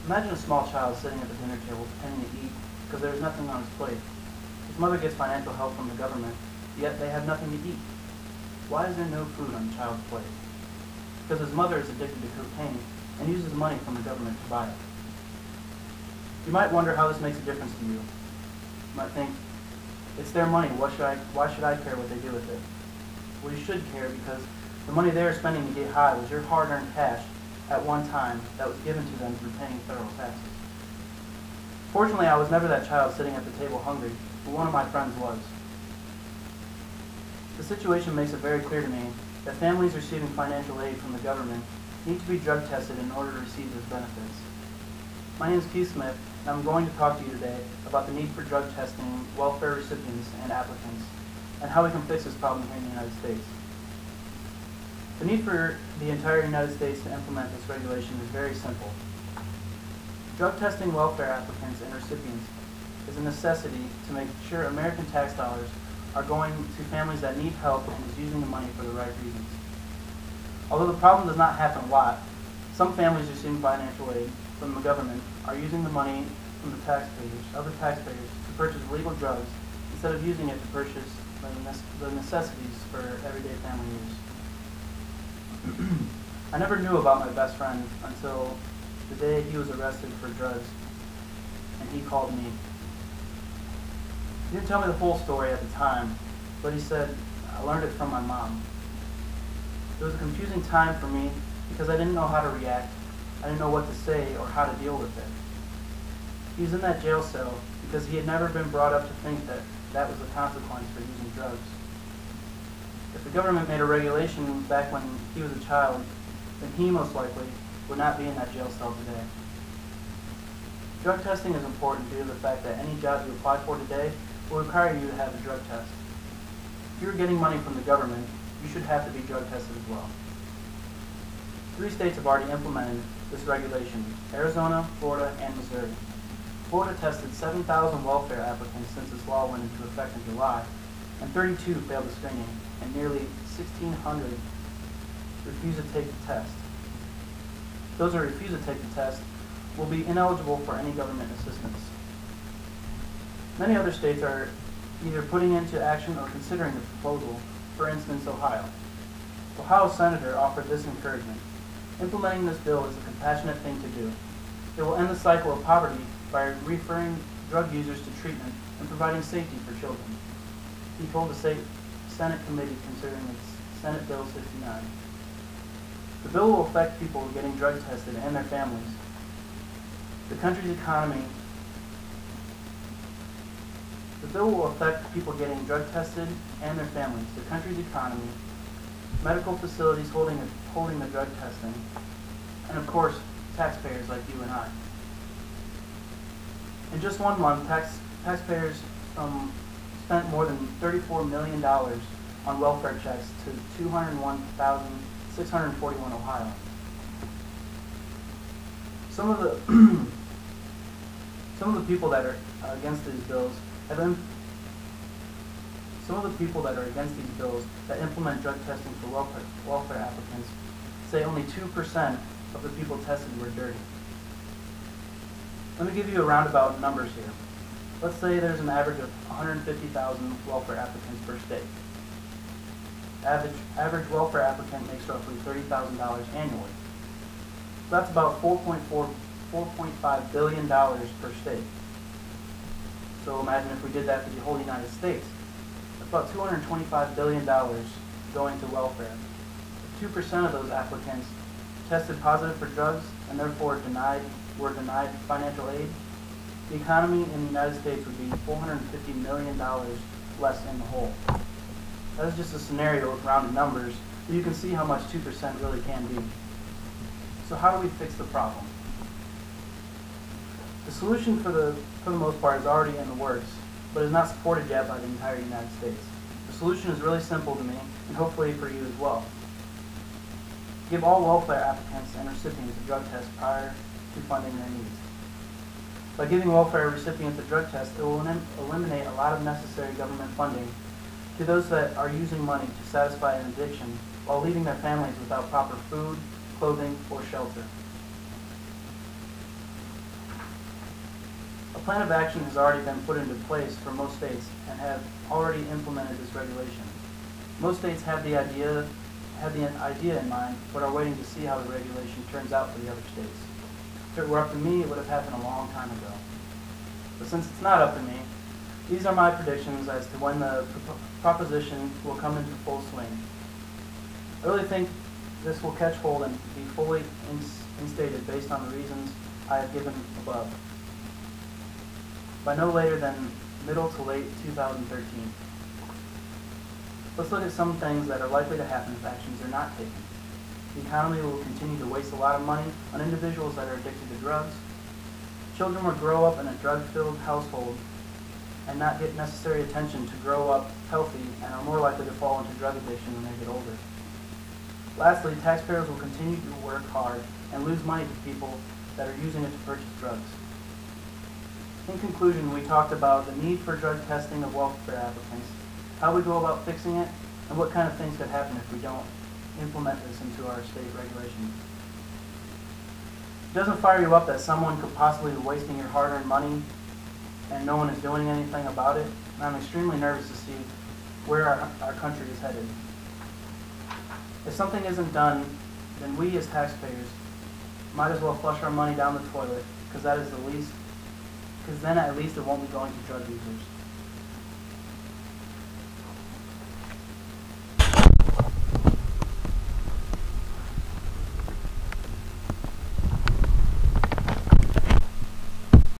Imagine a small child sitting at the dinner table pretending to eat because there is nothing on his plate. His mother gets financial help from the government, yet they have nothing to eat. Why is there no food on the child's plate? Because his mother is addicted to cocaine and uses money from the government to buy it. You might wonder how this makes a difference to you. You might think, it's their money, why should I care what they do with it? Well, you should care because the money they are spending to get high was your hard-earned cash at one time that was given to them through paying federal taxes. Fortunately, I was never that child sitting at the table hungry, but one of my friends was. The situation makes it very clear to me that families receiving financial aid from the government need to be drug tested in order to receive those benefits. My name is Keith Smith, and I'm going to talk to you today about the need for drug testing welfare recipients and applicants, and how we can fix this problem here in the United States. The need for the entire United States to implement this regulation is very simple. Drug testing welfare applicants and recipients is a necessity to make sure American tax dollars are going to families that need help and is using the money for the right reasons. Although the problem does not happen a lot, some families receiving financial aid from the government are using the money from the other taxpayers, to purchase illegal drugs instead of using it to purchase the necessities for everyday family use. I never knew about my best friend until the day he was arrested for drugs, and he called me. He didn't tell me the whole story at the time, but he said, I learned it from my mom. It was a confusing time for me because I didn't know how to react. I didn't know what to say or how to deal with it. He was in that jail cell because he had never been brought up to think that that was the consequence for using drugs. If the government made a regulation back when he was a child, then he most likely would not be in that jail cell today. Drug testing is important due to the fact that any job you apply for today will require you to have a drug test. If you're getting money from the government, you should have to be drug tested as well. 3 states have already implemented this regulation: Arizona, Florida, and Missouri. Florida tested 7,000 welfare applicants since this law went into effect in July, and 32 failed the screening, and nearly 1,600 refused to take the test. Those who refuse to take the test will be ineligible for any government assistance. Many other states are either putting into action or considering the proposal, for instance, Ohio. Ohio's senator offered this encouragement: implementing this bill is a compassionate thing to do. It will end the cycle of poverty by referring drug users to treatment and providing safety for children, he told the Senate committee considering its Senate Bill 69. The bill will affect people getting drug tested and their families. The bill will affect people getting drug tested and their families, the country's economy, medical facilities holding the drug testing, and of course, taxpayers like you and I. In just 1 month, taxpayers spent more than $34 million on welfare checks to 201,641 Ohio. Some of the people that are against these bills that implement drug testing for welfare applicants say only 2% of the people tested were dirty. Let me give you a roundabout numbers here. Let's say there's an average of 150,000 welfare applicants per state. Average welfare applicant makes roughly $30,000 annually. So that's about $4.5 billion per state. So imagine if we did that for the whole United States. That's about $225 billion going to welfare. If 2% of those applicants tested positive for drugs and therefore were denied financial aid, the economy in the United States would be $450 million less in the hole. That is just a scenario with rounded numbers, but you can see how much 2% really can be. So how do we fix the problem? The solution for the most part is already in the works, but is not supported yet by the entire United States. The solution is really simple to me, and hopefully for you as well. Give all welfare applicants and recipients a drug test prior to funding their needs. By giving welfare recipients a drug test, it will eliminate a lot of necessary government funding to those that are using money to satisfy an addiction while leaving their families without proper food, clothing, or shelter. plan of action has already been put into place for most states and have already implemented this regulation. Most states have the idea in mind, but are waiting to see how the regulation turns out for the other states. If it were up to me, it would have happened a long time ago. But since it's not up to me, these are my predictions as to when the proposition will come into full swing. I really think this will catch hold and be fully instated based on the reasons I have given above, by no later than middle to late 2013. Let's look at some things that are likely to happen if actions are not taken. The economy will continue to waste a lot of money on individuals that are addicted to drugs. Children will grow up in a drug-filled household and not get necessary attention to grow up healthy and are more likely to fall into drug addiction when they get older. Lastly, taxpayers will continue to work hard and lose money to people that are using it to purchase drugs. In conclusion, we talked about the need for drug testing of welfare applicants, how we go about fixing it, and what kind of things could happen if we don't implement this into our state regulations. It doesn't fire you up that someone could possibly be wasting your hard-earned money and no one is doing anything about it, and I'm extremely nervous to see where our country is headed. If something isn't done, then we as taxpayers might as well flush our money down the toilet, because then at least it won't be going to drug users.